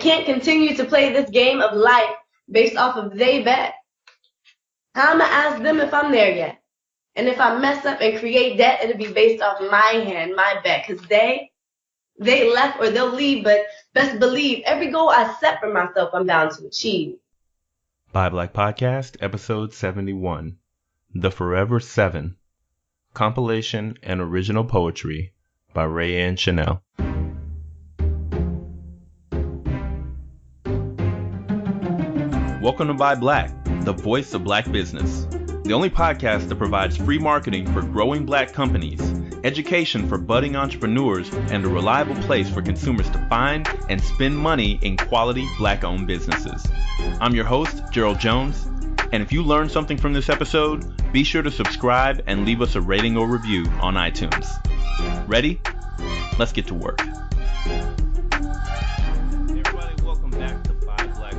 can't continue to play this game of life based off of they bet. How am I ask them if I'm there yet? And if I mess up and create debt, it'll be based off my hand, my bet, because they left or they'll leave, but best believe every goal I set for myself, I'm bound to achieve. Buy Black Podcast, episode 71, The Forever 7, Compilation and Original Poetry by RaeAnne Chanelle. Welcome to Buy Black, the voice of Black business. The only podcast that provides free marketing for growing Black companies, education for budding entrepreneurs, and a reliable place for consumers to find and spend money in quality Black-owned businesses. I'm your host, Gerald Jones, and if you learned something from this episode, be sure to subscribe and leave us a rating or review on iTunes. Ready? Let's get to work.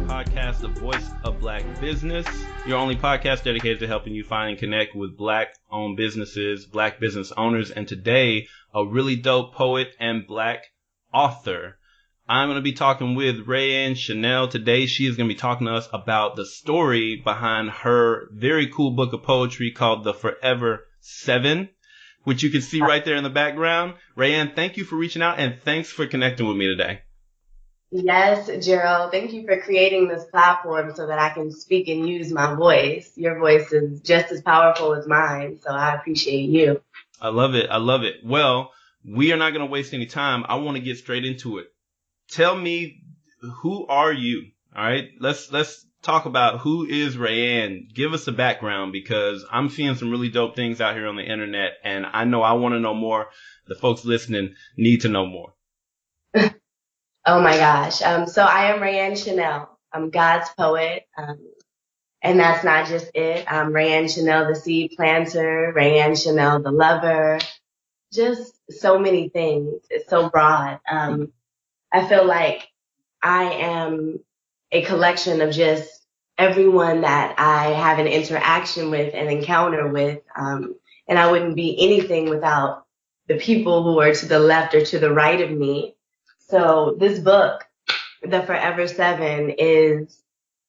Podcast, the voice of Black business, your only podcast dedicated to helping you find and connect with Black-owned businesses, Black business owners, and today, a really dope poet and Black author. I'm going to be talking with RaeAnne Chanelle. Today, she is going to be talking to us about the story behind her very cool book of poetry called The Forever 7, which you can see right there in the background. RaeAnne, thank you for reaching out, and thanks for connecting with me today. Yes, Gerald. Thank you for creating this platform so that I can speak and use my voice. Your voice is just as powerful as mine, so I appreciate you. I love it. I love it. Well, we are not going to waste any time. I want to get straight into it. Tell me, who are you? All right, let's talk about who is RaeAnne. Give us a background, because I'm seeing some really dope things out here on the internet, and I know I want to know more. The folks listening need to know more. Oh my gosh. So I am RaeAnne Chanelle. I'm God's poet. And that's not just it. I'm RaeAnne Chanelle, the seed planter, RaeAnne Chanelle, the lover, just so many things. It's so broad. I feel like I am a collection of just everyone that I have an interaction with and encounter with. And I wouldn't be anything without the people who are to the left or to the right of me. So this book, The Forever 7, is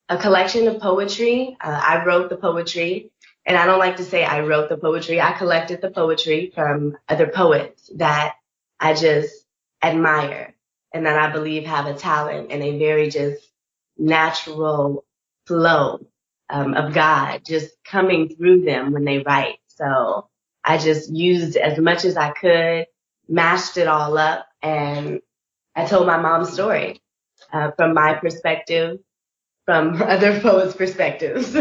a collection of poetry. I wrote the poetry, and I don't like to say I wrote the poetry. I collected the poetry from other poets that I just admire and that I believe have a talent and a very just natural flow of God just coming through them when they write. So I just used as much as I could, mashed it all up, and I told my mom's story from my perspective, from other poets' perspectives.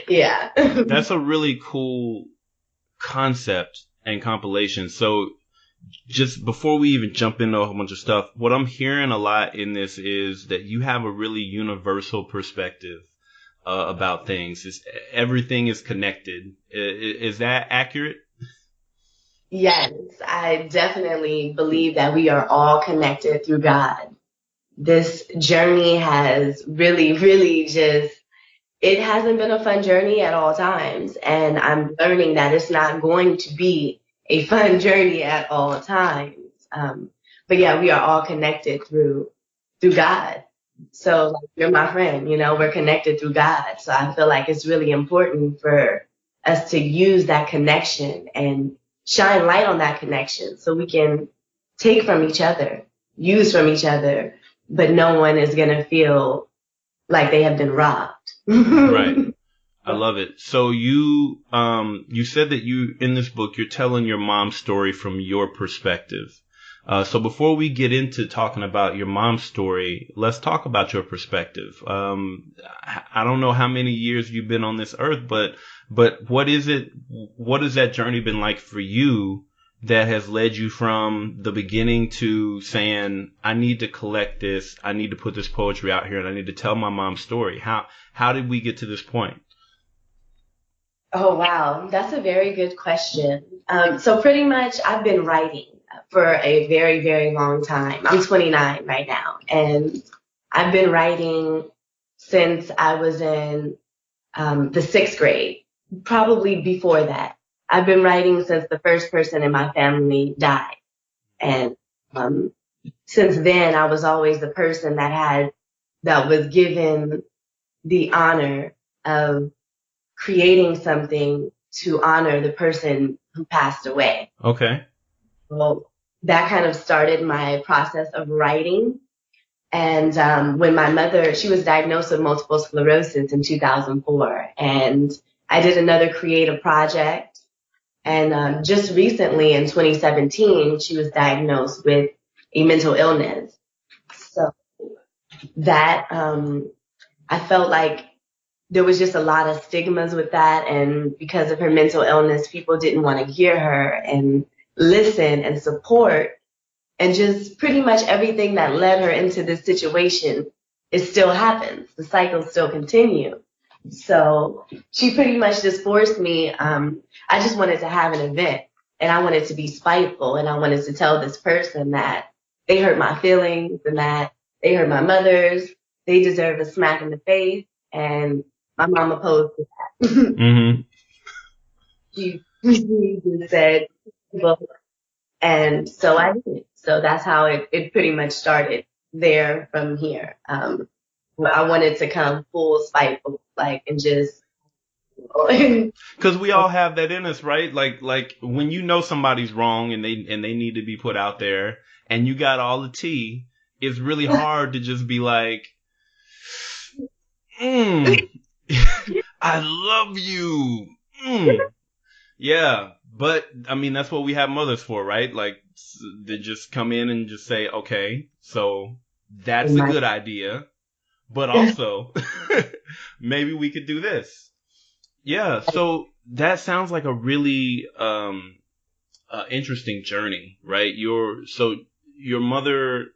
Yeah. That's a really cool concept and compilation. So just before we even jump into a whole bunch of stuff, what I'm hearing a lot in this is that you have a really universal perspective about things. Everything is connected. Is that accurate? Yes, I definitely believe that we are all connected through God. This journey has really, really it hasn't been a fun journey at all times. And I'm learning that it's not going to be a fun journey at all times. But yeah, we are all connected through God. So you're my friend, we're connected through God. So I feel like it's really important for us to use that connection and shine light on that connection so we can take from each other, use from each other, but no one is going to feel like they have been robbed. Right. I love it. So you said that in this book, you're telling your mom's story from your perspective. So before we get into talking about your mom's story, let's talk about your perspective. I don't know how many years you've been on this earth, but what has that journey been like for you that has led you from the beginning to saying, I need to collect this, I need to put this poetry out here, and I need to tell my mom's story? How did we get to this point? Oh, wow. That's a very good question. So pretty much I've been writing for a very, very long time. I'm 29 right now, and I've been writing since I was in the 6th grade, probably before that. I've been writing since the first person in my family died. And since then, I was always the person that was given the honor of creating something to honor the person who passed away. Okay. Well, that kind of started my process of writing. And when my mother, she was diagnosed with multiple sclerosis in 2004, and I did another creative project. And just recently in 2017, she was diagnosed with a mental illness. So that I felt like there was just a lot of stigmas with that. And because of her mental illness, people didn't want to hear her and listen and support. And just pretty much everything that led her into this situation, it still happens. The cycles still continue. So she pretty much just forced me. I just wanted to have an event, and I wanted to be spiteful, and I wanted to tell this person that they hurt my feelings and that they hurt my mother's. They deserve a smack in the face, and my mom opposed to that. Mm-hmm. She just said, well, and so I did. So that's how it pretty much started there from here. I wanted to come full spiteful, like, and just. Because we all have that in us, right? Like when you know somebody's wrong and they need to be put out there, and you got all the tea, it's really hard to just be like, I love you. Yeah, but I mean that's what we have mothers for, right? Like they just come in and just say, okay, so that's a good idea, but also maybe we could do this. Yeah, so that sounds like a really interesting journey, right? Your mother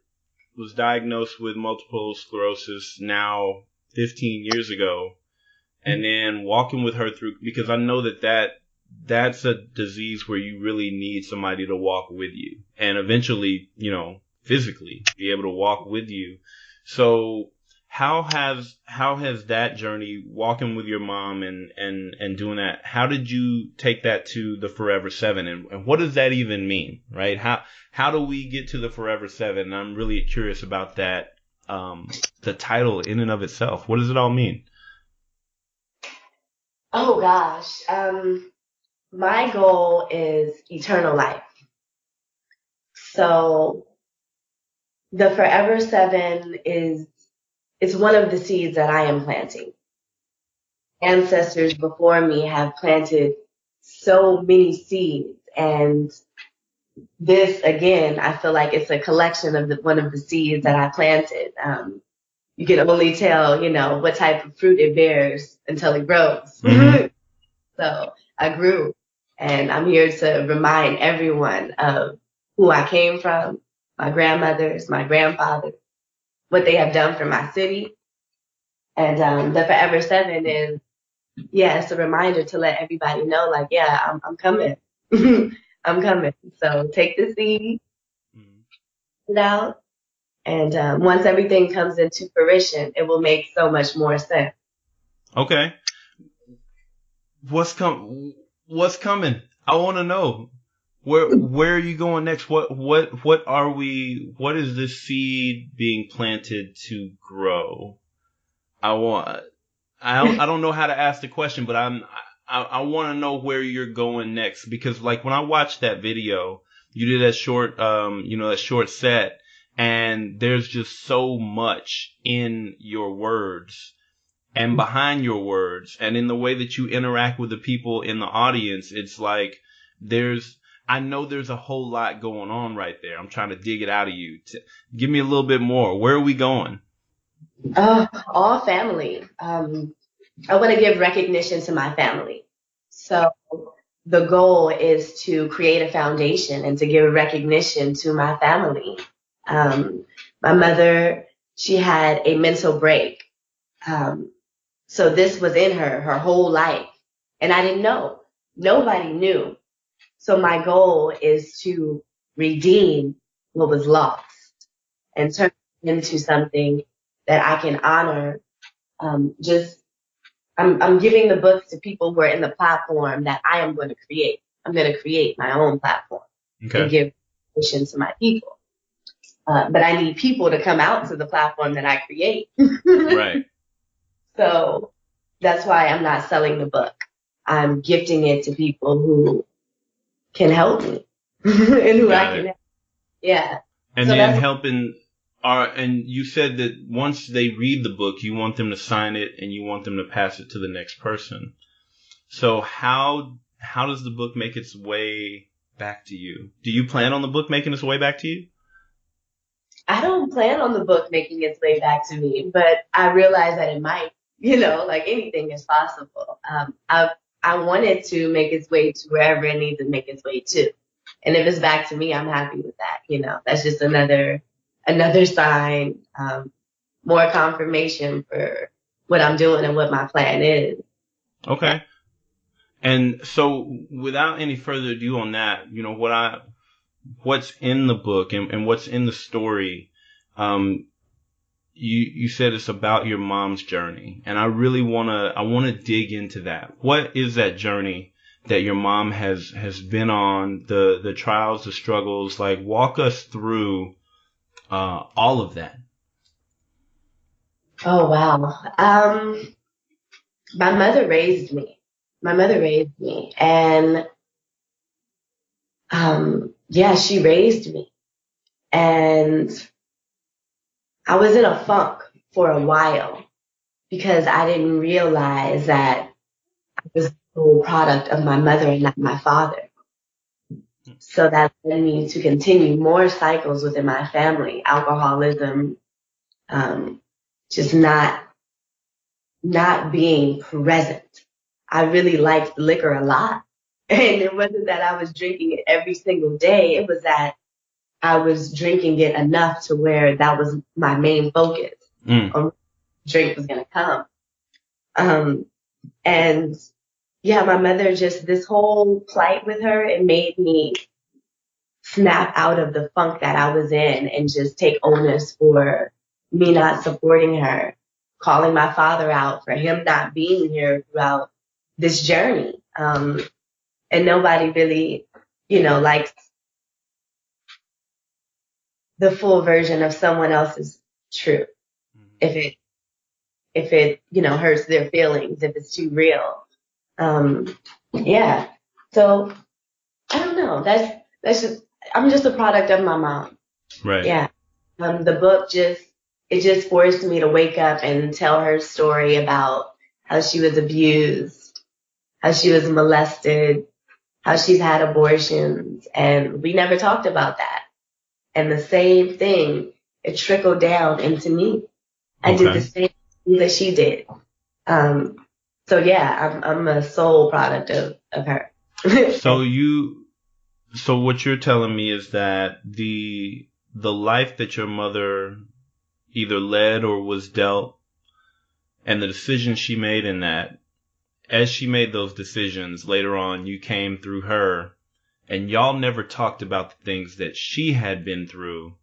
was diagnosed with multiple sclerosis now 15 years ago, and then walking with her through, because I know that's a disease where you really need somebody to walk with you and eventually, physically be able to walk with you. So how has that journey, walking with your mom and doing that, how did you take that to the Forever 7, and what does that even mean, right? How do we get to the Forever 7? I'm really curious about that, the title in and of itself. What does it all mean? Oh gosh. My goal is eternal life. So the Forever 7 it's one of the seeds that I am planting. Ancestors before me have planted so many seeds, and this again, I feel like it's a collection of one of the seeds that I planted. You can only tell, what type of fruit it bears until it grows. Mm-hmm. So I grew, and I'm here to remind everyone of who I came from, my grandmothers, my grandfather, what they have done for my city. And the Forever 7 is, it's a reminder to let everybody know, like, I'm coming. I'm coming. So take the seed, put it out, and once everything comes into fruition, it will make so much more sense. Okay. What's coming? I want to know. Where are you going next? What is this seed being planted to grow? I don't know how to ask the question, but I want to know where you're going next, because like when I watched that video, you did that short, that short set, and there's just so much in your words and behind your words and in the way that you interact with the people in the audience. It's like I know there's a whole lot going on right there. I'm trying to dig it out of you. Give me a little bit more. Where are we going? All family. I want to give recognition to my family. So the goal is to create a foundation and to give recognition to my family. My mother, she had a mental break. So this was in her whole life. And I didn't know. Nobody knew. So my goal is to redeem what was lost and turn it into something that I can honor. I'm giving the books to people who are in the platform that I am going to create. I'm going to create my own platform and give permission to my people. but I need people to come out to the platform that I create. Right. So that's why I'm not selling the book. I'm gifting it to people who can help me and who I can help. Yeah. And so then helping and you said that once they read the book, you want them to sign it and you want them to pass it to the next person. So how does the book make its way back to you? Do you plan on the book making its way back to you? I don't plan on the book making its way back to me, but I realize that it might, like anything is possible. I want it to make its way to wherever it needs to make its way to. And if it's back to me, I'm happy with that. That's just another sign, more confirmation for what I'm doing and what my plan is. Okay. And so without any further ado on that, what's in the book and what's in the story, you said it's about your mom's journey, and I really want to dig into that. What is that journey that your mom has been on, the trials, the struggles? Like, walk us through all of that. Oh, wow. My mother raised me. And she raised me. And I was in a funk for a while because I didn't realize that I was the sole product of my mother and not my father. So that led me to continue more cycles within my family, alcoholism, just not being present. I really liked liquor a lot. And it wasn't that I was drinking it every single day. It was that I was drinking it enough to where that was my main focus. On drink was going to come. My mother, just this whole plight with her, it made me snap out of the funk that I was in and just take onus for me not supporting her, calling my father out for him not being here throughout this journey. And nobody really, likes the full version of someone else's truth. If it, hurts their feelings, if it's too real. So I don't know. That's just, I'm just a product of my mom. Right. Yeah. The book just forced me to wake up and tell her story about how she was abused, how she was molested, how she's had abortions, and we never talked about that. And the same thing, it trickled down into me. I did the same thing that she did. I'm a sole product of her. So what you're telling me is that the life that your mother either led or was dealt, and the decisions she made in that, as she made those decisions later on, you came through her, and y'all never talked about the things that she had been through,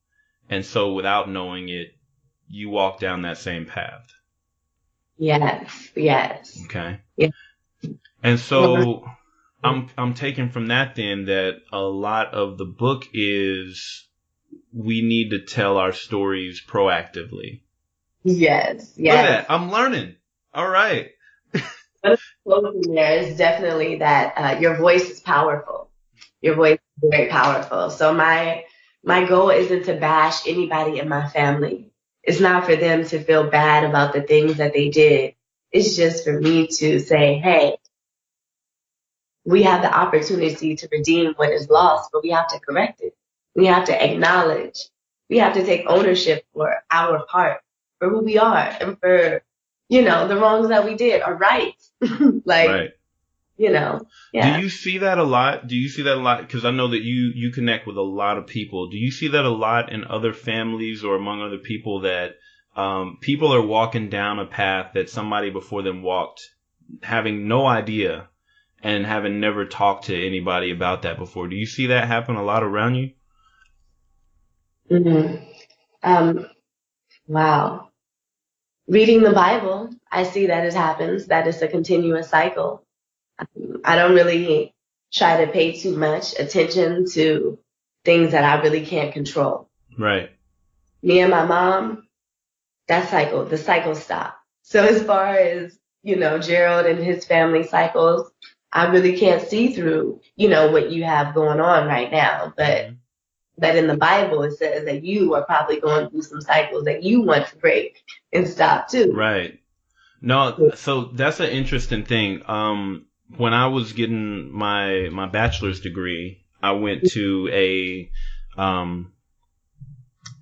and so without knowing it, you walked down that same path. Yes. Okay. Yeah. And so I'm taking from that then that a lot of the book is we need to tell our stories proactively. Yes. Look at that. I'm learning. All right. What's in there is definitely that your voice is powerful. Your voice is very powerful. So my goal isn't to bash anybody in my family. It's not for them to feel bad about the things that they did. It's just for me to say, hey, we have the opportunity to redeem what is lost, but we have to correct it. We have to acknowledge. We have to take ownership for our part, for who we are, and for, the wrongs that we did are right. Right. Yeah. Do you see that a lot? Because I know that you connect with a lot of people. Do you see that a lot in other families or among other people that people are walking down a path that somebody before them walked, having no idea and having never talked to anybody about that before? Do you see that happen a lot around you? Mm-hmm. Wow. Reading the Bible, I see that it happens, that it's a continuous cycle. I don't really try to pay too much attention to things that I really can't control. Right. Me and my mom, the cycle stopped. So as far as, Gerald and his family cycles, I really can't see through, what you have going on right now. But Mm-hmm. that in the Bible, it says that you are probably going through some cycles that you want to break and stop too. Right. No, so that's an interesting thing. When I was getting my bachelor's degree, I went to I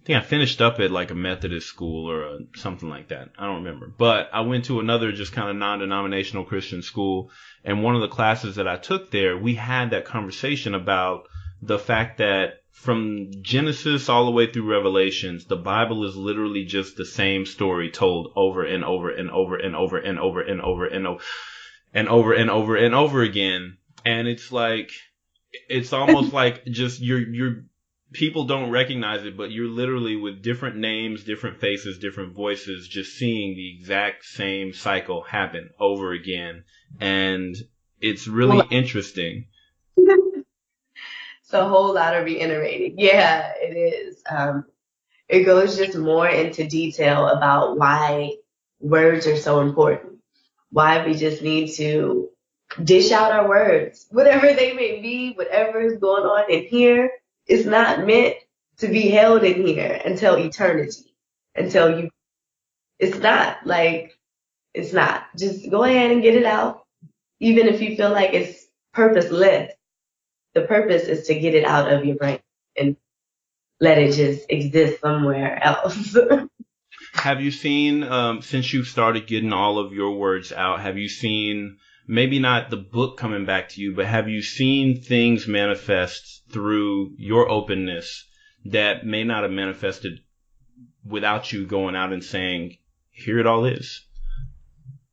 think I finished up at like a Methodist school or something like that. I don't remember. But I went to another just kind of non-denominational Christian school. And one of the classes that I took there, we had that conversation about the fact that from Genesis all the way through Revelations, the Bible is literally just the same story told over and over and over and over and over and over and over and over and over and over again. And it's like, it's almost like just you're people don't recognize it, but you're literally with different names, different faces, different voices, just seeing the exact same cycle happen over again. And it's really interesting. It's a whole lot of reiterating. Yeah, it is. It goes just more into detail about why words are so important, why we just need to dish out our words, whatever they may be, whatever is going on in here. It's not meant to be held in here until eternity. It's not like, it's not. Just go ahead and get it out. Even if you feel like it's purposeless, the purpose is to get it out of your brain and let it just exist somewhere else. Have you seen, since you've started getting all of your words out, have you seen, maybe not the book coming back to you, but have you seen things manifest through your openness that may not have manifested without you going out and saying, here it all is?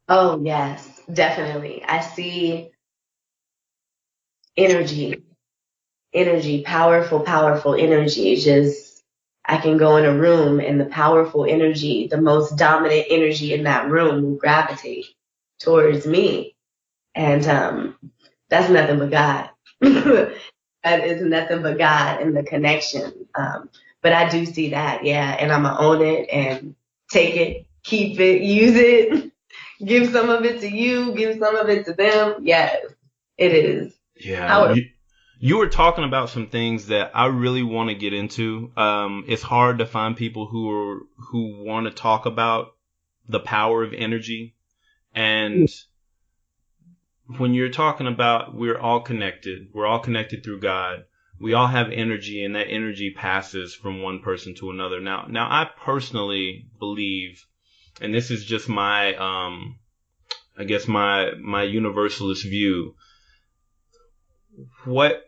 Oh, yes, definitely. I see energy, powerful energy. Just, I can go in a room and the powerful energy, the most dominant energy in that room will gravitate towards me. And that's nothing but God. That is nothing but God and the connection. But I do see that, yeah. And I'm going to own it and take it, keep it, use it, give some of it to you, give some of it to them. Yes, it is. Yeah. You were talking about some things that I really want to get into. It's hard to find people who want to talk about the power of energy. And when you're talking about we're all connected through God. We all have energy, and that energy passes from one person to another. Now I personally believe, and this is just my, I guess my universalist view, what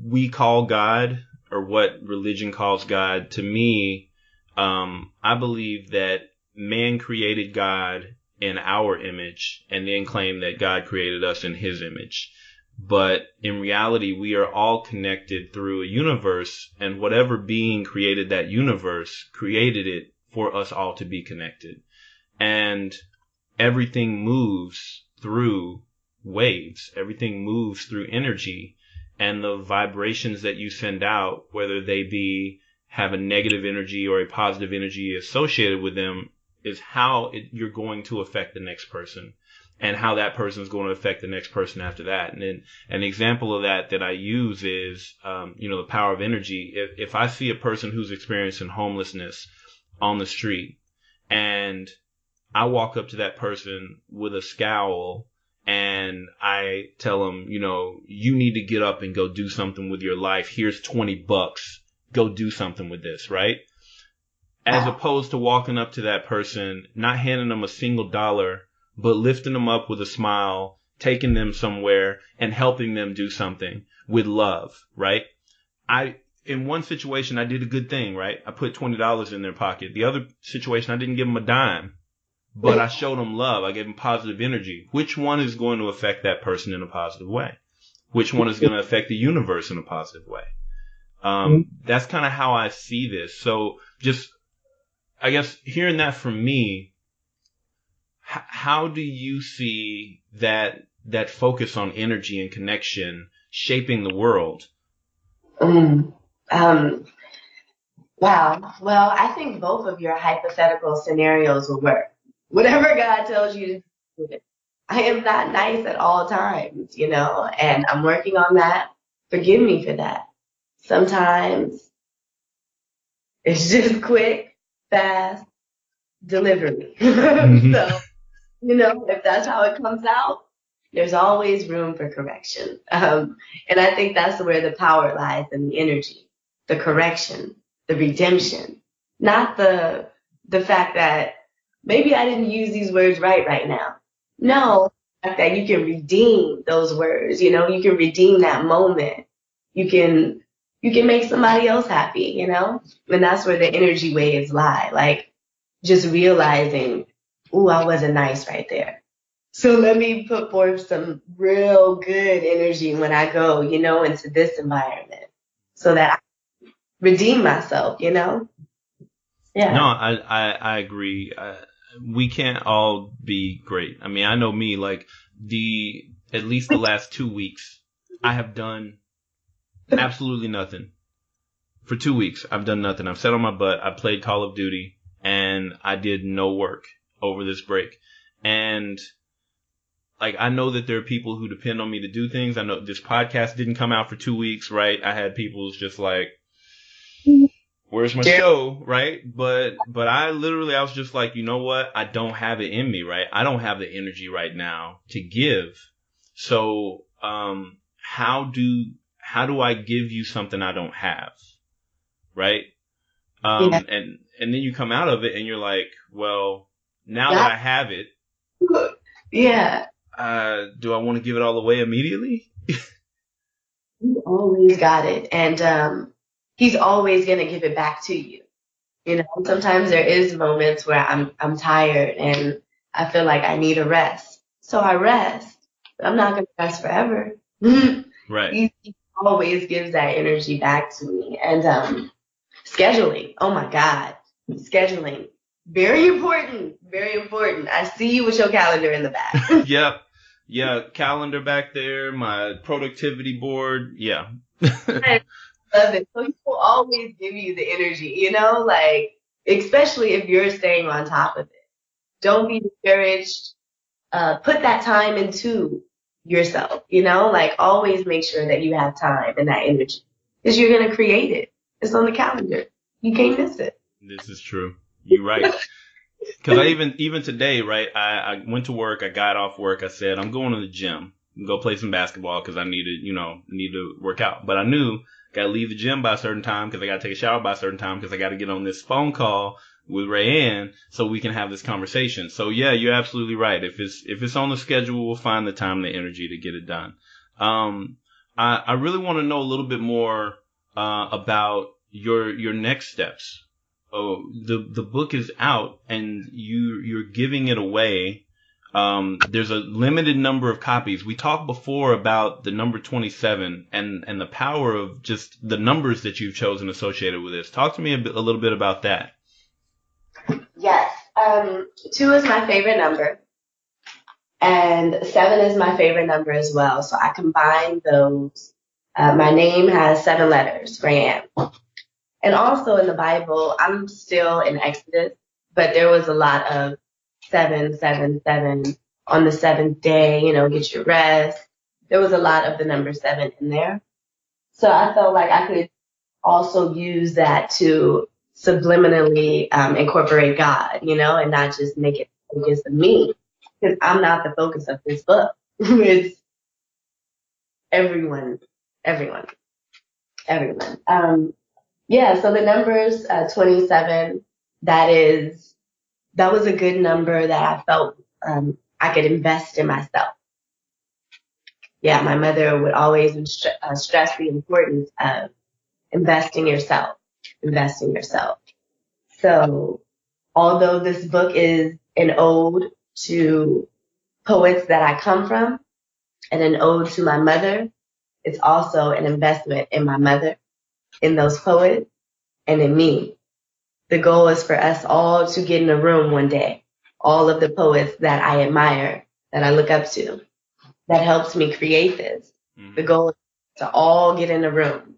we call God, or what religion calls God, to me, I believe that man created God in our image and then claimed that God created us in his image. But in reality, we are all connected through a universe, and whatever being created that universe created it for us all to be connected. And everything moves through waves. Everything moves through energy. And the vibrations that you send out, whether they have a negative energy or a positive energy associated with them, is how you're going to affect the next person, and how that person is going to affect the next person after that. And then an example of that I use is, the power of energy. If I see a person who's experiencing homelessness on the street, and I walk up to that person with a scowl, and I tell them, you need to get up and go do something with your life. Here's $20. Go do something with this, right? As opposed to walking up to that person, not handing them a single dollar, but lifting them up with a smile, taking them somewhere, and helping them do something with love, right? In one situation, I did a good thing, right? I put $20 in their pocket. The other situation, I didn't give them a dime, but I showed them love. I gave them positive energy. Which one is going to affect that person in a positive way? Which one is going to affect the universe in a positive way? That's kind of how I see this. So just, I guess, hearing that from me, how do you see that focus on energy and connection shaping the world? Wow. Well, I think both of your hypothetical scenarios will work. Whatever God tells you to do. I am not nice at all times, and I'm working on that. Forgive me for that. Sometimes it's just quick, fast delivery. So, if that's how it comes out, there's always room for correction. And I think that's where the power lies in the energy, the correction, the redemption, not the fact that maybe I didn't use these words right now. No, the fact that you can redeem those words, you can redeem that moment. You can make somebody else happy, And that's where the energy waves lie. Like just realizing, ooh, I wasn't nice right there. So let me put forth some real good energy when I go, into this environment so that I redeem myself, No, Yeah. I agree. We can't all be great. I mean, I know me, like at least the last 2 weeks, I have done absolutely nothing. For 2 weeks, I've done nothing. I've sat on my butt. I played Call of Duty and I did no work over this break. And like, I know that there are people who depend on me to do things. I know this podcast didn't come out for 2 weeks, right? I had people just like, where's my show, right? But I was just like, you know what? I don't have it in me, right? I don't have the energy right now to give. So, how do I give you something I don't have, right? Yeah. And then you come out of it and you're like, well, now that I have it, Yeah. do I want to give it all away immediately? You always got it. And he's always going to give it back to you. Sometimes there is moments where I'm tired and I feel like I need a rest. So I rest. But I'm not going to rest forever. Right. He always gives that energy back to me. And scheduling. Oh my God. Scheduling. Very important. Very important. I see you with your calendar in the back. Yep. Yeah. Calendar back there, my productivity board. Yeah. I love it. So he will always give you the energy, like, especially if you're staying on top of it. Don't be discouraged. Put that time into yourself, like always make sure that you have time and that energy because you're going to create it. It's on the calendar. You can't miss it. This is true. You're right. Because I even today, right, I went to work. I got off work. I said, I'm going to the gym. Go play some basketball because I need to work out. But I knew I got to leave the gym by a certain time because I got to take a shower by a certain time because I got to get on this phone call with RaeAnne so we can have this conversation. So yeah, you're absolutely right. If it's on the schedule, we'll find the time and the energy to get it done. I really want to know a little bit more about your next steps. Oh, the book is out and you're giving it away. There's a limited number of copies. We talked before about the number 27 and the power of just the numbers that you've chosen associated with this. Talk to me a little bit about that. Yes. 2 is my favorite number and 7 is my favorite number as well. So I combined those. My name has 7 letters, RaeAnne. And also in the Bible, I'm still in Exodus, but there was a lot of 7, 7, 7 on the 7th day, get your rest. There was a lot of the number 7 in there. So I felt like I could also use that to subliminally incorporate God, and not just make it focus on me. Because I'm not the focus of this book. It's everyone. Yeah, so the numbers 27, that was a good number that I felt I could invest in myself. Yeah, my mother would always stress the importance of investing yourself. So although this book is an ode to poets that I come from and an ode to my mother, it's also an investment in my mother, in those poets, and in me. The goal is for us all to get in a room one day. All of the poets that I admire, that I look up to, that helps me create this. Mm-hmm. The goal is to all get in a room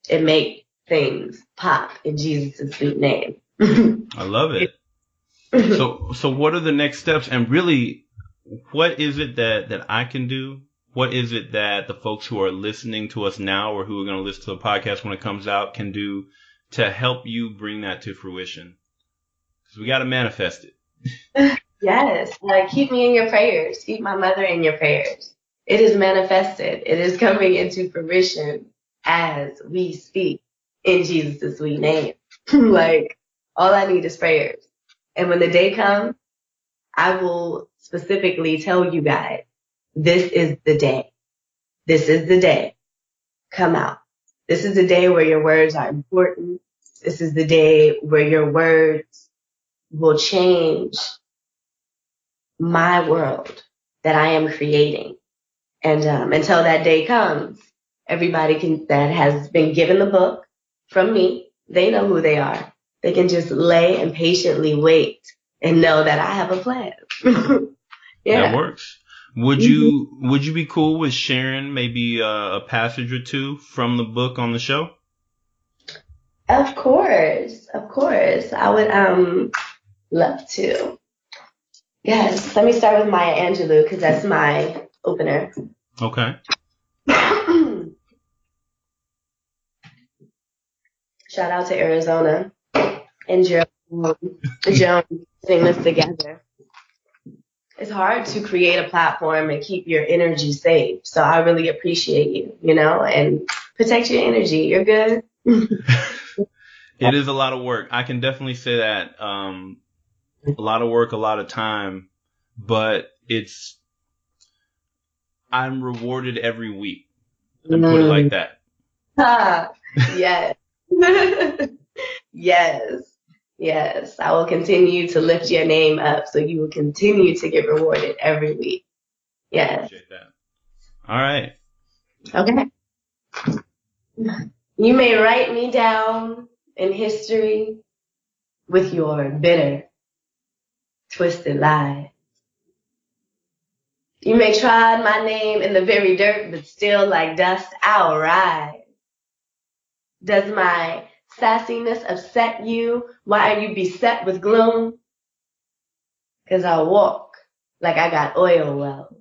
and make things pop in Jesus' sweet name. I love it. So what are the next steps? And really, what is it that I can do? What is it that the folks who are listening to us now or who are going to listen to the podcast when it comes out can do to help you bring that to fruition? Because we got to manifest it. Yes. Like, keep me in your prayers. Keep my mother in your prayers. It is manifested. It is coming into fruition as we speak in Jesus' sweet name. Like, all I need is prayers. And when the day comes, I will specifically tell you guys, this is the day. This is the day. Come out. This is the day where your words are important. This is the day where your words will change my world that I am creating. And until that day comes, everybody that has been given the book from me, they know who they are. They can just lay and patiently wait and know that I have a plan. Yeah. That works. Would you be cool with sharing maybe a passage or two from the book on the show? Of course. I would love to. Yes. Let me start with Maya Angelou because that's my opener. Okay. Shout out to Arizona and Joan putting this together. It's hard to create a platform and keep your energy safe. So I really appreciate you, and protect your energy. You're good. It is a lot of work. I can definitely say that. A lot of work, a lot of time, but I'm rewarded every week. And put it like that. Yes. Yes. I will continue to lift your name up so you will continue to get rewarded every week. Yes. Appreciate that. All right. Okay. You may write me down in history with your bitter, twisted lies. You may trod my name in the very dirt, but still like dust, I'll rise. Does my sassiness upset you? Why are you beset with gloom? 'Cause I walk like I got oil wells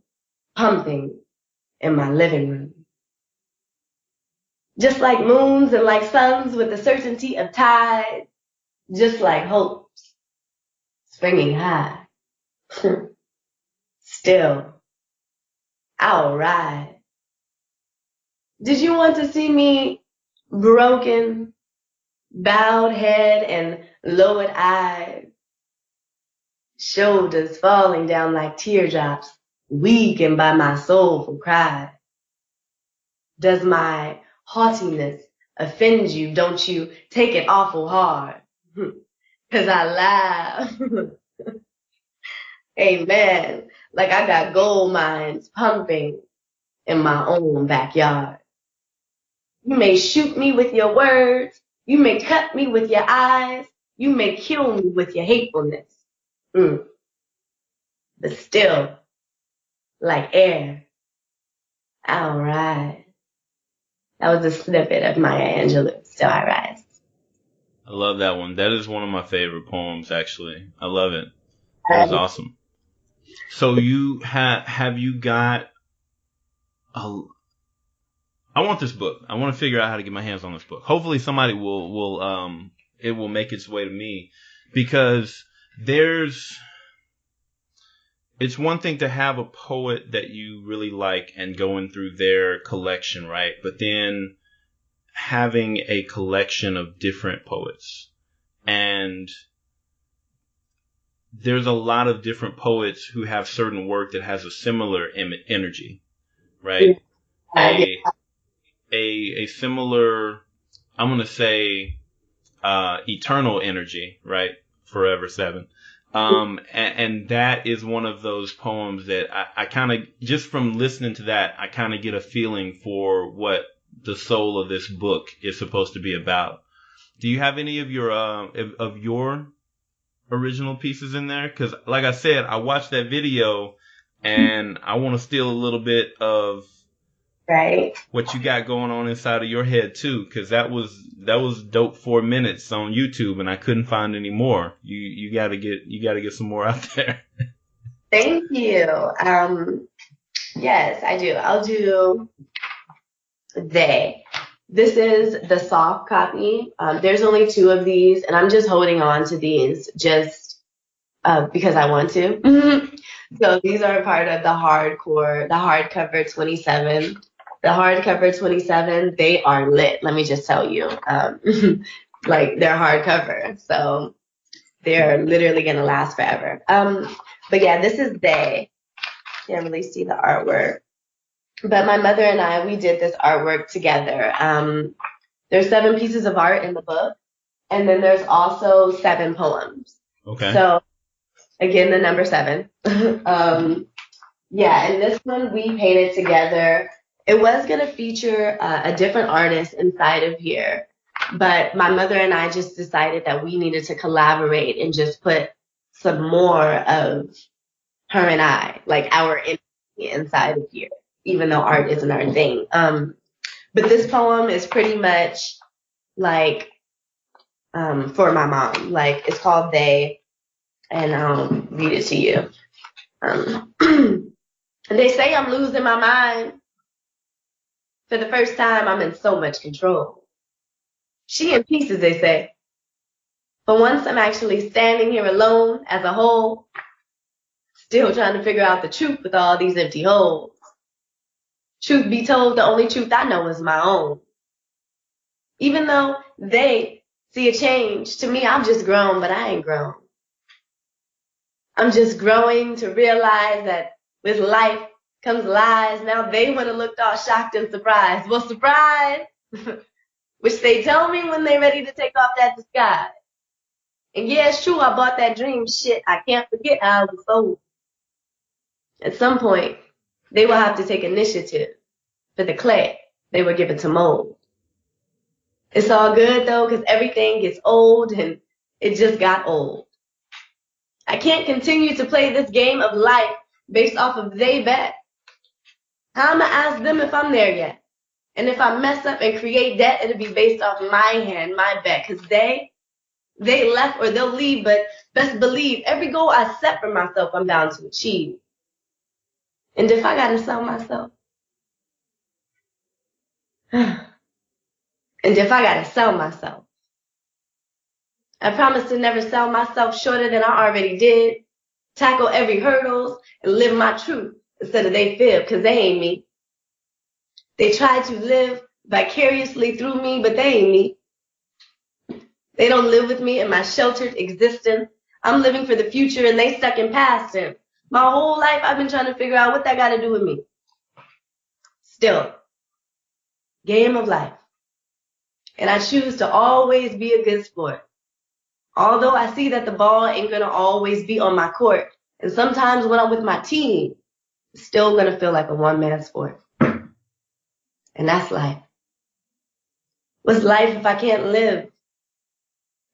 pumping in my living room. Just like moons and like suns with the certainty of tides, just like hopes springing high. Still, I'll rise. Did you want to see me broken, bowed head and lowered eyes, shoulders falling down like teardrops, weakened by my soulful cry? Does my haughtiness offend you? Don't you take it awful hard? 'Cause I laugh. Amen. Like I got gold mines pumping in my own backyard. You may shoot me with your words. You may cut me with your eyes. You may kill me with your hatefulness. But still, like air, I'll rise. That was a snippet of Maya Angelou, Still I Rise. I love that one. That is one of my favorite poems, actually. I love it. That was awesome. So you have you got I want this book. I want to figure out how to get my hands on this book. Hopefully somebody will it will make its way to me, because it's one thing to have a poet that you really like and going through their collection, right? But then having a collection of different poets, and there's a lot of different poets who have certain work that has a similar energy, right? A similar, I'm going to say, eternal energy, right? Forever 7. And that is one of those poems that I kind of, just from listening to that, I kind of get a feeling for what the soul of this book is supposed to be about. Do you have any of your original pieces in there? Because like I said, I watched that video and I want to steal a little bit of Right. what you got going on inside of your head too, because that was dope 4 minutes on YouTube, and I couldn't find any more. You gotta get some more out there. Thank you. Yes, I do. I'll do they. This is the soft copy. There's only 2 of these, and I'm just holding on to these just because I want to. So these are part of the hardcover 27. The hardcover 27, they are lit. Let me just tell you. Like, they're hardcover, so they're literally gonna last forever. But yeah, this is they. Can't really see the artwork. But my mother and I, we did this artwork together. There's 7 pieces of art in the book, and then there's also 7 poems. Okay. So, again, the number 7. Yeah, and this one we painted together. It was going to feature a different artist inside of here, but my mother and I just decided that we needed to collaborate and just put some more of her and I, like our energy inside of here, even though art isn't our thing. But this poem is pretty much like for my mom. Like, it's called They, and I'll read it to you. They say I'm losing my mind. For the first time, I'm in so much control. She in pieces, they say. But once I'm actually standing here alone as a whole, still trying to figure out the truth with all these empty holes. Truth be told, the only truth I know is my own. Even though they see a change, to me, I've just grown, but I ain't grown. I'm just growing to realize that with life comes lies. Now they want to look all shocked and surprised. Well, surprise! Which they tell me when they're ready to take off that disguise. And yeah, it's true, I bought that dream. Shit, I can't forget how I was sold. At some point, they will have to take initiative for the clay they were given to mold. It's all good, though, because everything gets old, and it just got old. I can't continue to play this game of life based off of they bet. How am I ask them if I'm there yet? And if I mess up and create debt, it'll be based off my hand, my bet, because they left or they'll leave, but best believe every goal I set for myself, I'm bound to achieve. And if I gotta sell myself, I promise to never sell myself shorter than I already did, tackle every hurdles, and live my truth instead of they fib, because they ain't me. They try to live vicariously through me, but they ain't me. They don't live with me in my sheltered existence. I'm living for the future, and they stuck in past tense. My whole life, I've been trying to figure out what that got to do with me. Still, game of life. And I choose to always be a good sport. Although I see that the ball ain't going to always be on my court. And sometimes when I'm with my team, it's still going to feel like a one-man sport. And that's life. What's life if I can't live?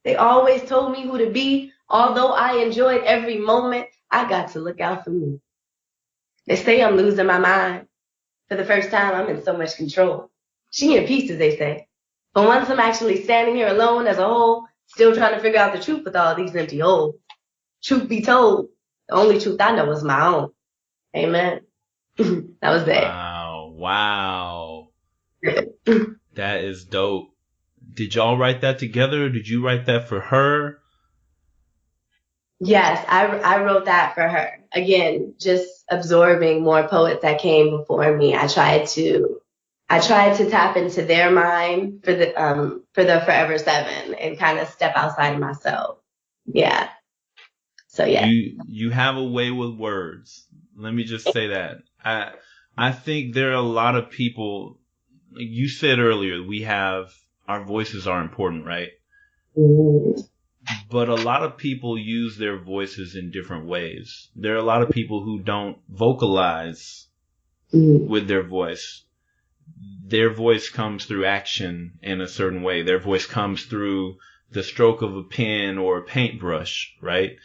They always told me who to be. Although I enjoyed every moment, I got to look out for me. They say I'm losing my mind. For the first time, I'm in so much control. She in pieces, they say. But once I'm actually standing here alone as a whole, still trying to figure out the truth with all these empty holes. Truth be told, the only truth I know is my own. Amen. That was that. Wow. That is dope. Did y'all write that together? Did you write that for her? Yes, I wrote that for her. Again, just absorbing more poets that came before me. I tried to tap into their mind for the Forever 7 and kind of step outside of myself. Yeah. So yeah. You have a way with words. Let me just say that. I think there are a lot of people, like you said earlier, our voices are important, right? Mm-hmm. But a lot of people use their voices in different ways. There are a lot of people who don't vocalize with their voice. Their voice comes through action in a certain way. Their voice comes through the stroke of a pen or a paintbrush, right?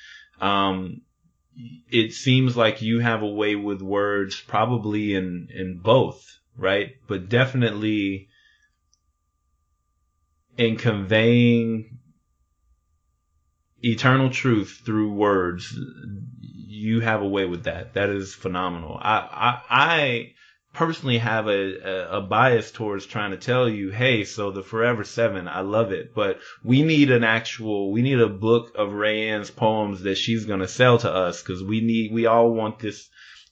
It seems like you have a way with words probably in both, right? But definitely in conveying eternal truth through words, you have a way with that. That is phenomenal. I personally have a bias towards trying to tell you, hey, so the Forever 7, I love it, but we need a book of RaeAnne's poems that she's going to sell to us, because we all want this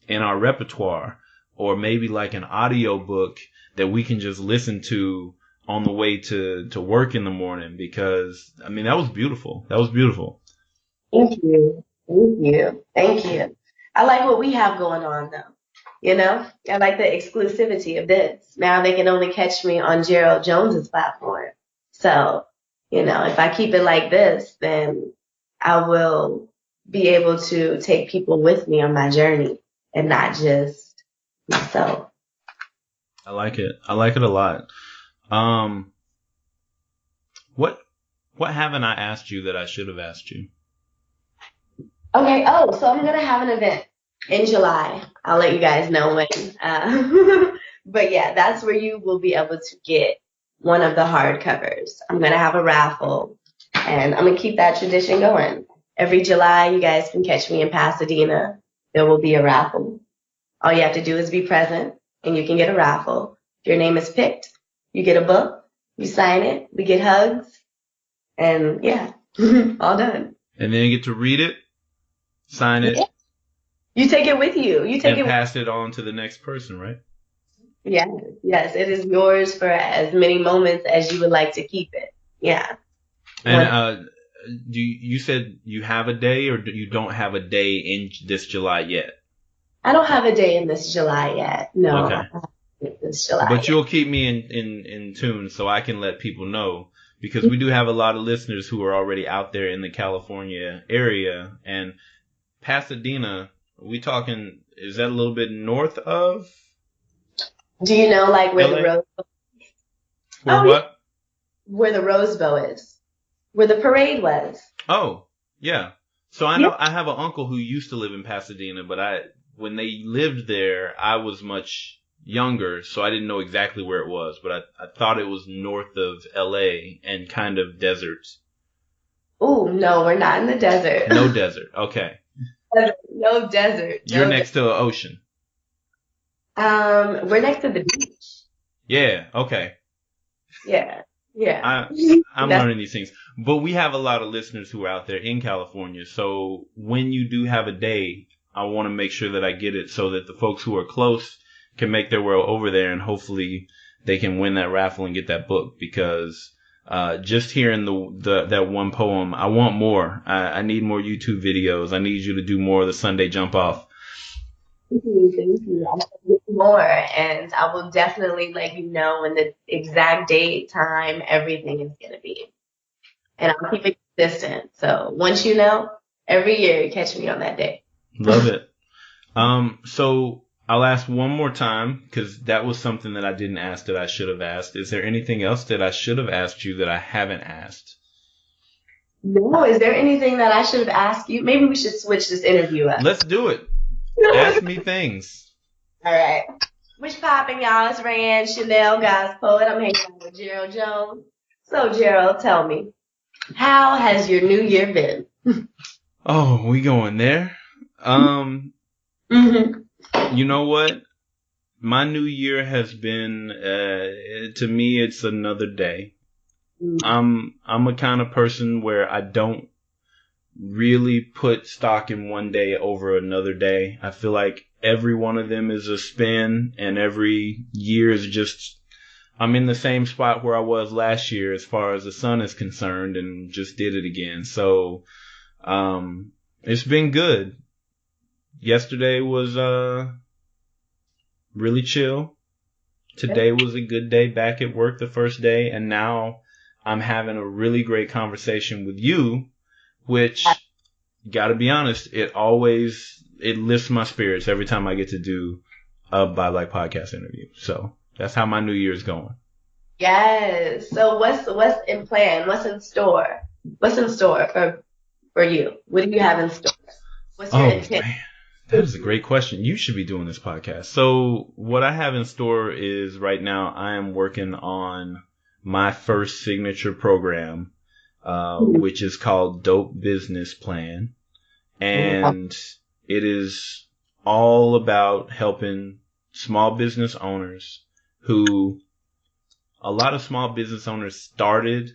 in our repertoire, or maybe like an audio book that we can just listen to on the way to work in the morning, because I mean, that was beautiful. That was beautiful. Thank you. Thank you. Thank you. I like what we have going on though. You know, I like the exclusivity of this. Now they can only catch me on Gerald Jones's platform. So, you know, if I keep it like this, then I will be able to take people with me on my journey and not just myself. I like it. I like it a lot. What haven't I asked you that I should have asked you? Okay. Oh, so I'm going to have an event in July. I'll let you guys know when. But yeah, that's where you will be able to get one of the hardcovers. I'm going to have a raffle, and I'm going to keep that tradition going. Every July, you guys can catch me in Pasadena. There will be a raffle. All you have to do is be present, and you can get a raffle. If your name is picked, you get a book, you sign it, we get hugs, and yeah, all done. And then you get to read it, sign it. Yeah. You take it with you. You take and it pass it on to the next person, right? Yes, yes. It is yours for as many moments as you would like to keep it. Yeah. And you said you have a day, or you don't have a day in this July yet? I don't have a day in this July yet. No. Okay. This July. But you'll keep me in tune so I can let people know, because we do have a lot of listeners who are already out there in the California area, and Pasadena. We talking? Is that a little bit north of? Do you know like where LA? the Rose Bowl? Where what? Where the Rose Bowl is. Where the parade was. Oh, yeah. So I know I have an uncle who used to live in Pasadena, but when they lived there, I was much younger, so I didn't know exactly where it was, but I thought it was north of LA and kind of deserts. Oh, no, we're not in the desert. No desert. Okay. No desert. You're next to an ocean. We're next to the beach. Yeah. Okay. Yeah. Yeah. I'm learning these things, but we have a lot of listeners who are out there in California. So when you do have a day, I want to make sure that I get it so that the folks who are close can make their way over there, and hopefully they can win that raffle and get that book, because just hearing that one poem, I want more. I need more YouTube videos. I need you to do more of the Sunday jump off. Thank you. I'm going to get more, and I will definitely let you know when the exact date, time, everything is going to be. And I'll keep it consistent. So once you know, every year, catch me on that day. Love it. So I'll ask one more time, because that was something that I didn't ask that I should have asked. Is there anything else that I should have asked you that I haven't asked? No. Is there anything that I should have asked you? Maybe we should switch this interview up. Let's do it. Ask me things. All right. What's poppin', y'all? It's RaeAnne Chanelle, God's poet. I'm hanging out with Gerald Jones. So, Gerald, tell me, how has your new year been? Oh, we going there? You know what? My new year has been, to me, it's another day. I'm a kind of person where I don't really put stock in one day over another day. I feel like every one of them is a spin, and every year is just, I'm in the same spot where I was last year as far as the sun is concerned, and just did it again. So, it's been good. Yesterday was, really chill. Today was a good day back at work, the first day, and now I'm having a really great conversation with you, which, gotta be honest, it lifts my spirits every time I get to do a By Black podcast interview. So that's how my new year is going. Yes. So what's in plan? What's in store? What's in store for you? What do you have in store? What's your intent? Man. That is a great question. You should be doing this podcast. So what I have in store is right now I am working on my first signature program, which is called Dope Business Plan. And it is all about helping small business owners who a lot of small business owners started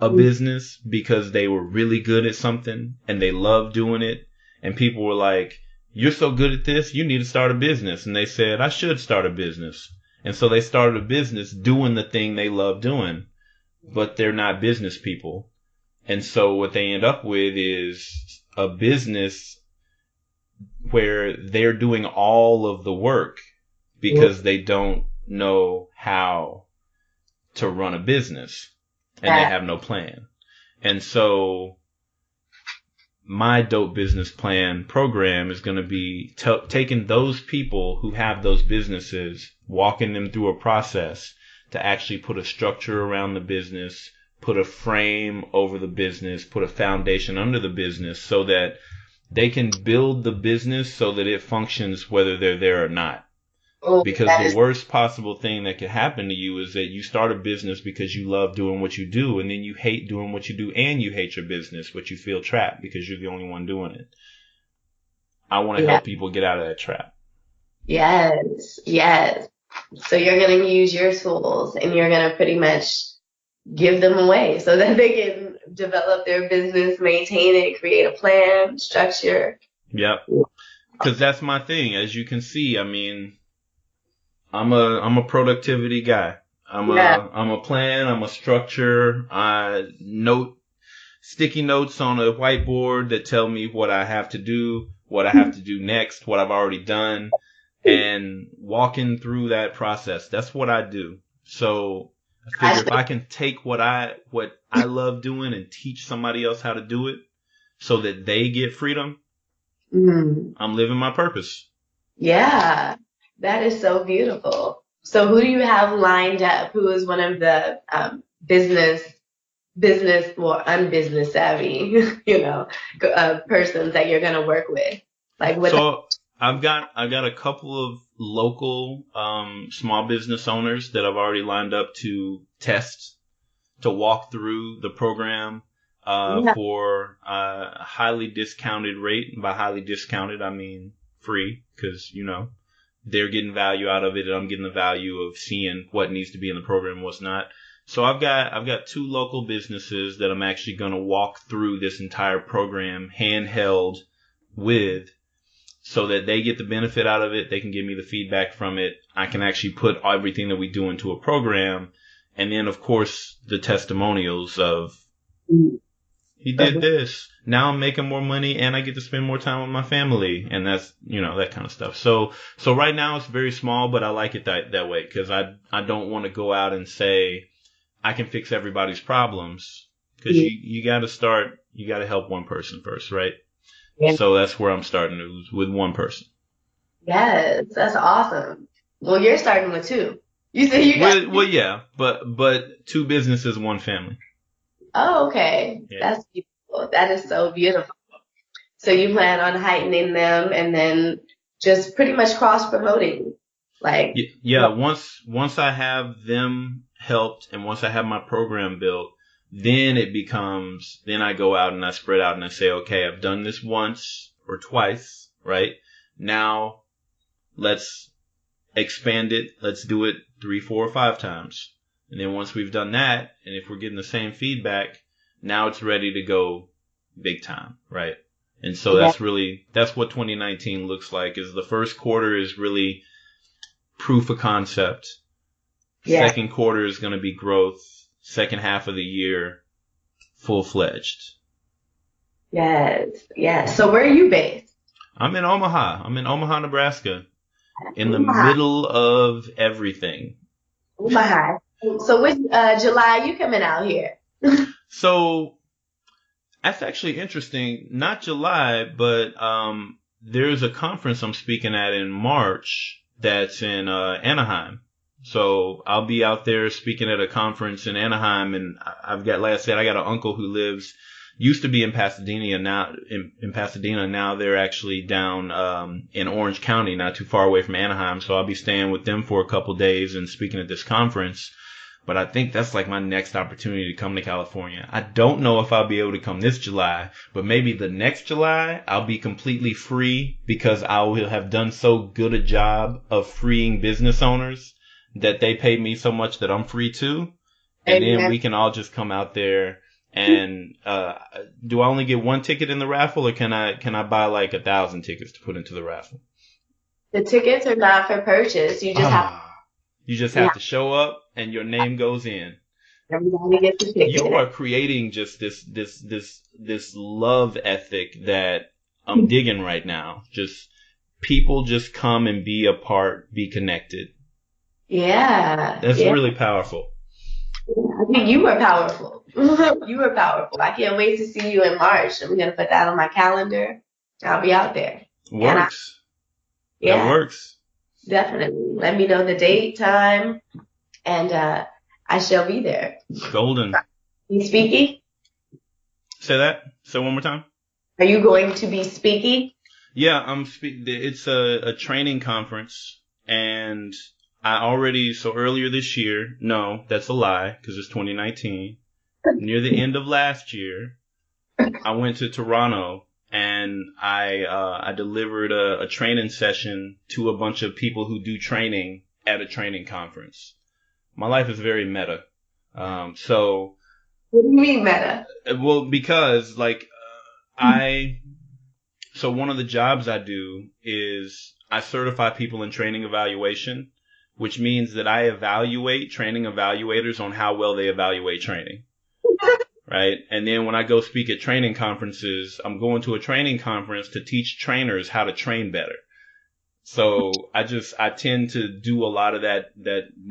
a business because they were really good at something and they loved doing it. And people were like, you're so good at this, you need to start a business. And they said, I should start a business. And so they started a business doing the thing they love doing, but they're not business people. And so what they end up with is a business where they're doing all of the work because they don't know how to run a business and they have no plan. And so my Dope Business Plan program is going to be taking those people who have those businesses, walking them through a process to actually put a structure around the business, put a frame over the business, put a foundation under the business so that they can build the business so that it functions whether they're there or not. Because the worst possible thing that could happen to you is that you start a business because you love doing what you do, and then you hate doing what you do and you hate your business, but you feel trapped because you're the only one doing it. I want to help people get out of that trap. Yes, yes. So you're going to use your tools and you're going to pretty much give them away so that they can develop their business, maintain it, create a plan, structure. Yep. Because that's my thing. As you can see, I mean, I'm a productivity guy. I'm a plan. I'm a structure. I sticky notes on a whiteboard that tell me what I have to do, what I have to do next, what I've already done, and walking through that process. That's what I do. So I figure if I can take what I love doing and teach somebody else how to do it so that they get freedom, I'm living my purpose. Yeah. That is so beautiful. So who do you have lined up? Who is one of the business or unbusiness savvy, persons that you're going to work with? So I've got a couple of local small business owners that I've already lined up to test, to walk through the program for a highly discounted rate. And by highly discounted, I mean free, because they're getting value out of it, and I'm getting the value of seeing what needs to be in the program and what's not. So I've got 2 local businesses that I'm actually going to walk through this entire program handheld with, so that they get the benefit out of it. They can give me the feedback from it. I can actually put everything that we do into a program. And then, of course, the testimonials of, he did this. Now I'm making more money and I get to spend more time with my family. And that's, that kind of stuff. So right now it's very small, but I like it that way, because I don't want to go out and say I can fix everybody's problems, because you got to help one person first, right? Yeah. So that's where I'm starting, with one person. Yes, that's awesome. Well, you're starting with 2. You said you got well, yeah, but 2 businesses, 1 family. Oh, okay. Yeah. That's beautiful. That is so beautiful. So you plan on heightening them and then just pretty much cross-promoting? Yeah, once I have them helped and once I have my program built, then I go out and I spread out and I say, okay, I've done this once or twice, right? Now let's expand it. Let's do it 3, 4, or 5 times. And then once we've done that, and if we're getting the same feedback, now it's ready to go big time, right? And so that's what 2019 looks like. Is the first quarter is really proof of concept. Yeah. Second quarter is going to be growth. Second half of the year, full-fledged. Yes. So where are you based? I'm in Omaha, Nebraska. In the middle of everything. Omaha. So which July you coming out here? So that's actually interesting. Not July, but there's a conference I'm speaking at in March that's in Anaheim. So I'll be out there speaking at a conference in Anaheim, and I've got, like I said, I got an uncle who lives used to be in Pasadena. Now they're actually down in Orange County, not too far away from Anaheim. So I'll be staying with them for a couple days and speaking at this conference. But I think that's like my next opportunity to come to California. I don't know if I'll be able to come this July, but maybe the next July I'll be completely free because I will have done so good a job of freeing business owners that they pay me so much that I'm free too. And then we can all just come out there. And do I only get one ticket in the raffle, or can I buy like 1,000 tickets to put into the raffle? The tickets are not for purchase. You just have to show up and your name goes in. Everybody gets a ticket. You are creating just this love ethic that I'm digging right now. Just people just come and be a part, be connected. Yeah. That's really powerful. I think you were powerful. You were powerful. I can't wait to see you in March. I'm going to put that on my calendar. I'll be out there. Works. That works. Definitely. Let me know the date, time, and I shall be there. Golden. You speaking? Say that. Say one more time. Are you going to be speaking? Yeah, I'm speaking. It's a training conference, and so earlier this year, no, that's a lie because it's 2019. Near the end of last year, I went to Toronto and I delivered a training session to a bunch of people who do training at a training conference. My life is very meta. So. What do you mean meta? Well, because so one of the jobs I do is I certify people in training evaluation, which means that I evaluate training evaluators on how well they evaluate training. Right? And then when I go speak at training conferences, I'm going to a training conference to teach trainers how to train better. So I tend to do a lot of that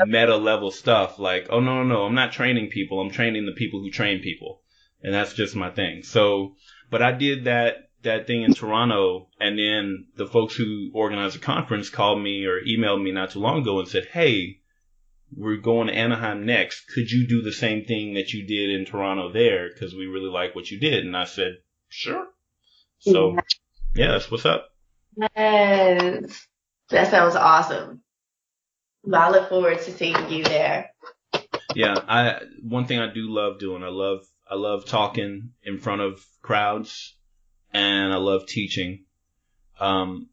meta level stuff like, oh, no, I'm not training people. I'm training the people who train people. And that's just my thing. So, but I did that thing in Toronto, and then the folks who organized the conference called me or emailed me not too long ago and said, hey, we're going to Anaheim next. Could you do the same thing that you did in Toronto there? Because we really like what you did. And I said, sure. So, yeah, that's what's up. Yes. That sounds awesome. Well, I look forward to seeing you there. Yeah, one thing I do love doing, I love talking in front of crowds, and I love teaching. I'm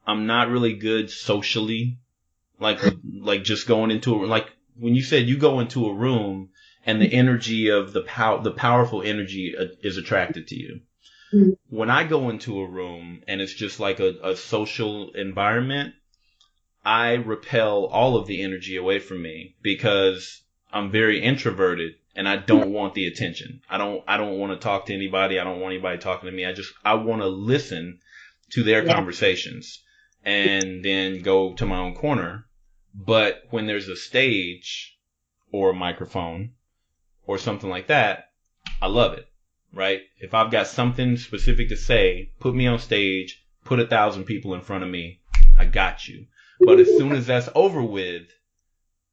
not really good socially. Like just going into like when you said you go into a room and the energy of the powerful energy is attracted to you. Mm-hmm. When I go into a room and it's just like a social environment, I repel all of the energy away from me because I'm very introverted and I don't want the attention. I don't want to talk to anybody. I don't want anybody talking to me. I want to listen to their conversations and then go to my own corner. But when there's a stage or a microphone or something like that, I love it, right? If I've got something specific to say, put me on stage, put 1,000 people in front of me, I got you. But as soon as that's over with,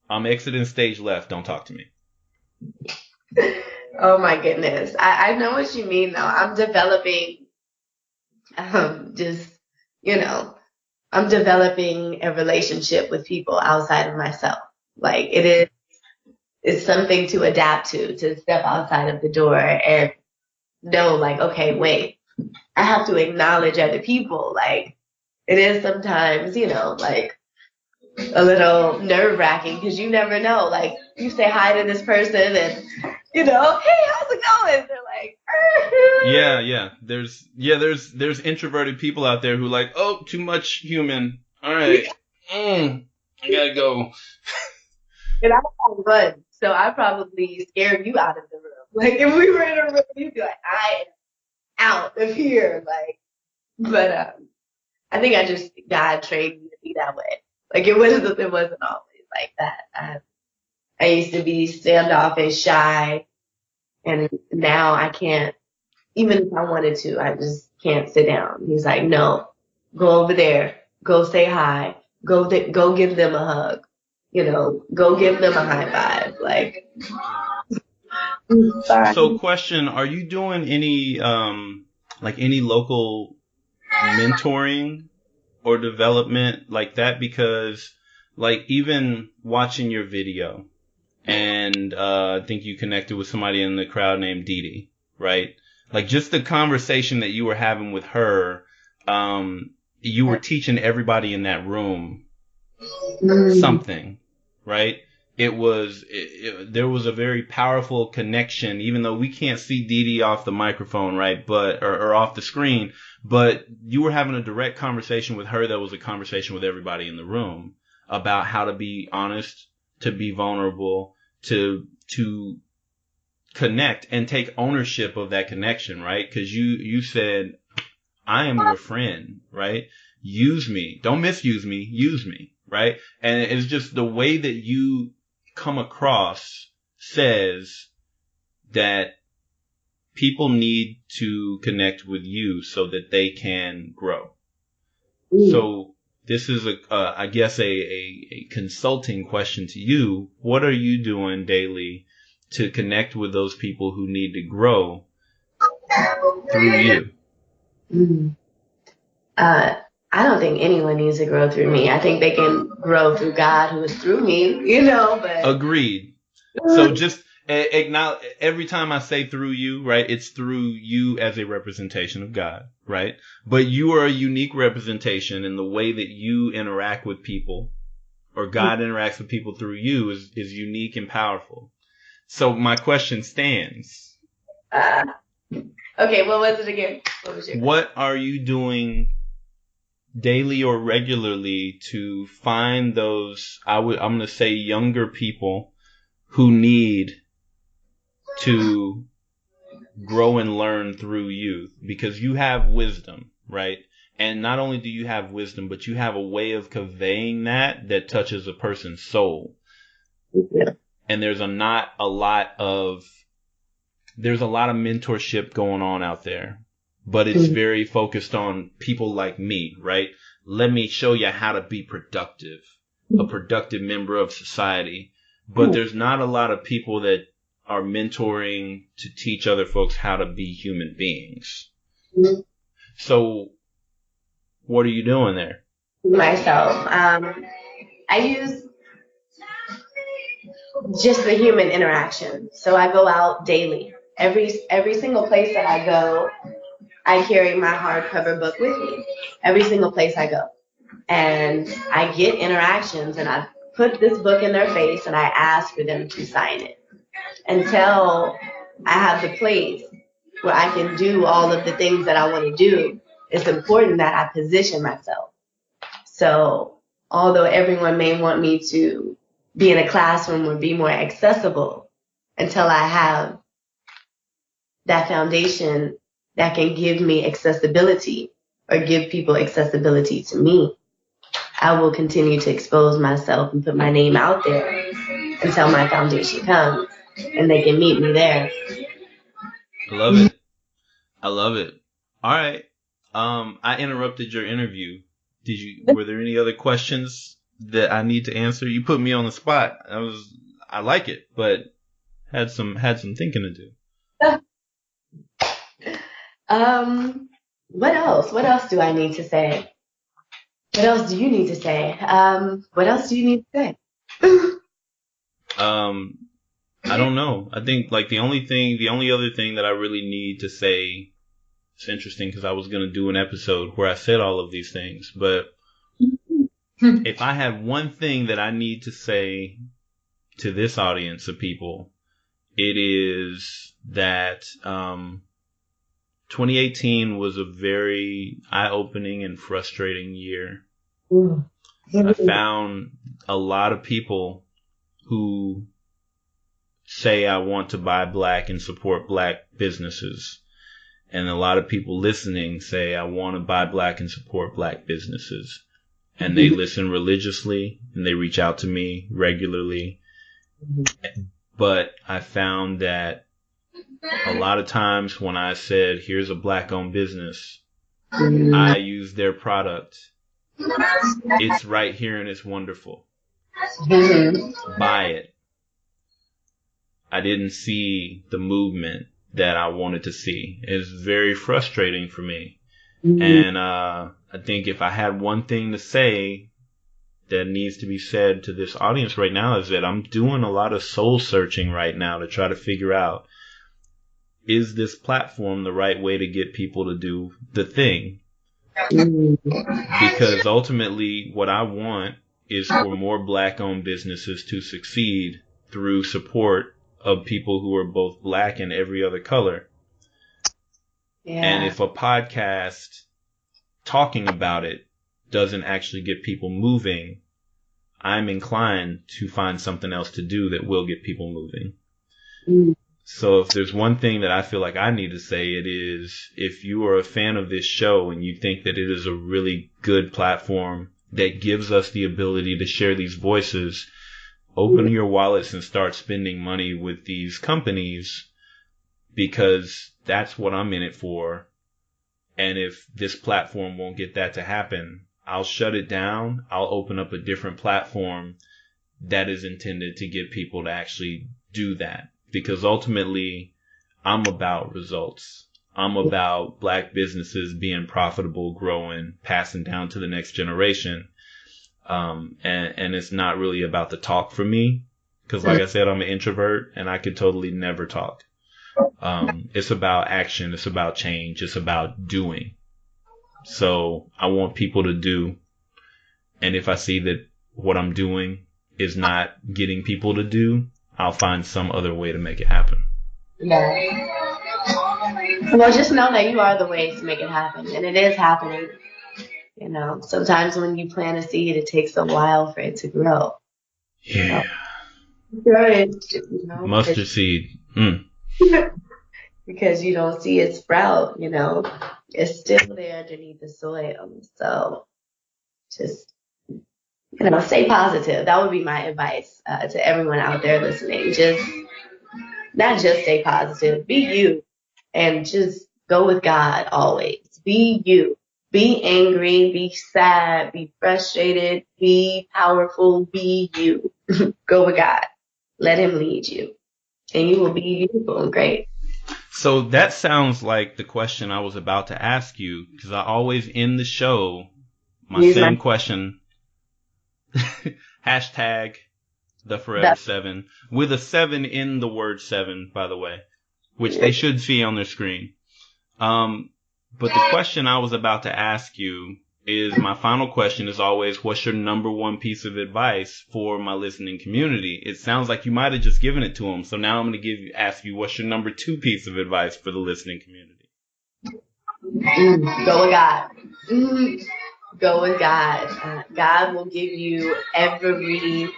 I'm exiting stage left. Don't talk to me. Oh my goodness. I know what you mean though. I'm developing I'm developing a relationship with people outside of myself. Like it's something to adapt to step outside of the door and know like, okay, wait, I have to acknowledge other people. Like it is sometimes, like a little nerve wracking because you never know. Like you say hi to this person and hey, how's it going? They're like, yeah. There's introverted people out there who like, oh, too much human. All right, I gotta go. And I don't run, so I probably scared you out of the room. Like if we were in a room, you'd be like, I am out of here. Like, but I think God trained me to be that way. Like it wasn't always like that. I used to be standoffish, shy, and now I can't. Even if I wanted to, I just can't sit down. He's like, no, go over there, go say hi, go give them a hug, go give them a high five. Like Sorry. So question, are you doing any like any local mentoring or development like that? Because like even watching your video and I think you connected with somebody in the crowd named Dee Dee, right? Like just the conversation that you were having with her, you were teaching everybody in that room something, right? There was a very powerful connection, even though we can't see Dee Dee off the microphone, right? Or off the screen, but you were having a direct conversation with her that was a conversation with everybody in the room about how to be honest, to be vulnerable, to connect and take ownership of that connection, right? Because you said, I am your friend, right? Use me. Don't misuse me. Use me, right? And it's just the way that you come across says that people need to connect with you so that they can grow. So this is I guess a consulting question to you. What are you doing daily to connect with those people who need to grow through you? I don't think anyone needs to grow through me. I think they can grow through God who is through me, but. Agreed. So just acknowledge every time I say through you, right? It's through you as a representation of God, right? But you are a unique representation, and the way that you interact with people, or God interacts with people through you, is unique and powerful. So my question stands. Okay, what was it again? What are you doing daily or regularly to find those, I'm going to say, younger people who need to grow and learn through you? Because you have wisdom, right? And not only do you have wisdom, but you have a way of conveying that touches a person's soul. Yeah. And there's a lot of mentorship going on out there, but it's very focused on people like me, right? Let me show you how to be productive, a productive member of society. But there's not a lot of people that are mentoring to teach other folks how to be human beings. So what are you doing there? Myself. I use just the human interaction. So I go out daily. Every single place that I go, I carry my hardcover book with me. Every single place I go. And I get interactions, and I put this book in their face, and I ask for them to sign it. Until I have the place where I can do all of the things that I want to do, it's important that I position myself. So although everyone may want me to be in a classroom or be more accessible, until I have that foundation that can give me accessibility or give people accessibility to me, I will continue to expose myself and put my name out there until my foundation comes and they can meet me there. I love it. I love it. All right. I interrupted your interview. Were there any other questions that I need to answer? You put me on the spot. I like it, but had some thinking to do. What else? What else do I need to say? What else do you need to say? What else do you need to say? I don't know. I think like the only other thing that I really need to say, it's interesting because I was going to do an episode where I said all of these things, but if I had one thing that I need to say to this audience of people, it is that 2018 was a very eye-opening and frustrating year. I found a lot of people who say I want to buy black and support black businesses. And a lot of people listening say I want to buy black and support black businesses. And they listen religiously and they reach out to me regularly. But I found that a lot of times when I said, here's a black owned business, I use their product. It's right here and it's wonderful. Buy it. I didn't see the movement that I wanted to see. It's very frustrating for me. Mm-hmm. And I think if I had one thing to say that needs to be said to this audience right now is that I'm doing a lot of soul searching right now to try to figure out, is this platform the right way to get people to do the thing? Because ultimately what I want is for more Black-owned businesses to succeed through support of people who are both Black and every other color. Yeah. And if a podcast talking about it doesn't actually get people moving, I'm inclined to find something else to do that will get people moving. Mm. So if there's one thing that I feel like I need to say, it is, if you are a fan of this show and you think that it is a really good platform that gives us the ability to share these voices, open your wallets and start spending money with these companies, because that's what I'm in it for. And if this platform won't get that to happen, I'll shut it down. I'll open up a different platform that is intended to get people to actually do that. Because ultimately, I'm about results. I'm about Black businesses being profitable, growing, passing down to the next generation. And it's not really about the talk for me. Because like I said, I'm an introvert and I could totally never talk. It's about action. It's about change. It's about doing. So I want people to do. And if I see that what I'm doing is not getting people to do, I'll find some other way to make it happen. Yeah. Well, just know that you are the way to make it happen. And it is happening. You know, sometimes when you plant a seed, it takes a while for it to grow. Yeah. Right. Mustard seed. Mm. Because you don't see it sprout, you know. It's still there underneath the soil. So just, you know, stay positive. That would be my advice to everyone out there listening. Not just stay positive. Be you. And just go with God always. Be you. Be angry. Be sad. Be frustrated. Be powerful. Be you. Go with God. Let Him lead you. And you will be beautiful and great. So that sounds like the question I was about to ask you, because I always end the show, my same question, hashtag the Forever 7, with a 7 in the word 7, by the way, which they should see on their screen. But the question I was about to ask you is, my final question is always, what's your number one piece of advice for my listening community? It sounds like you might have just given it to them. So now I'm going to ask you, what's your number 2 piece of advice for the listening community? Go with God. Go with God. God will give you everything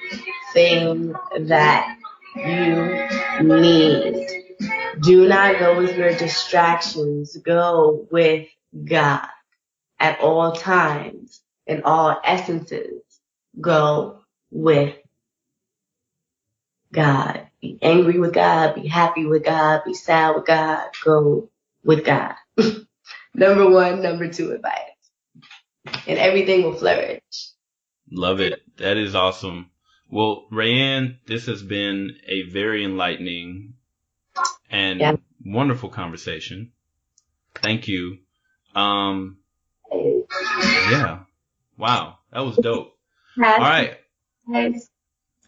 that you need. Do not go with your distractions. Go with God. At all times, in all essences, go with God. Be angry with God. Be happy with God. Be sad with God. Go with God. Number 1, number 2 advice. And everything will flourish. Love it. That is awesome. Well, RaeAnne, this has been a very enlightening and wonderful conversation. Thank you. Yeah. Wow. That was dope. All right. Nice.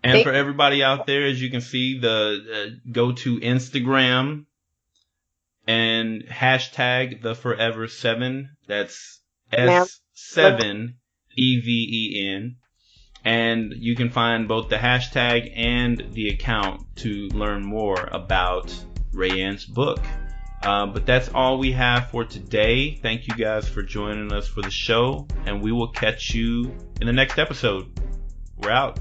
And for everybody out there, as you can see, go to Instagram and hashtag the Forever 7. That's S7 EVEN. And you can find both the hashtag and the account to learn more about RaeAnne's book. But that's all we have for today. Thank you guys for joining us for the show, and we will catch you in the next episode. We're out.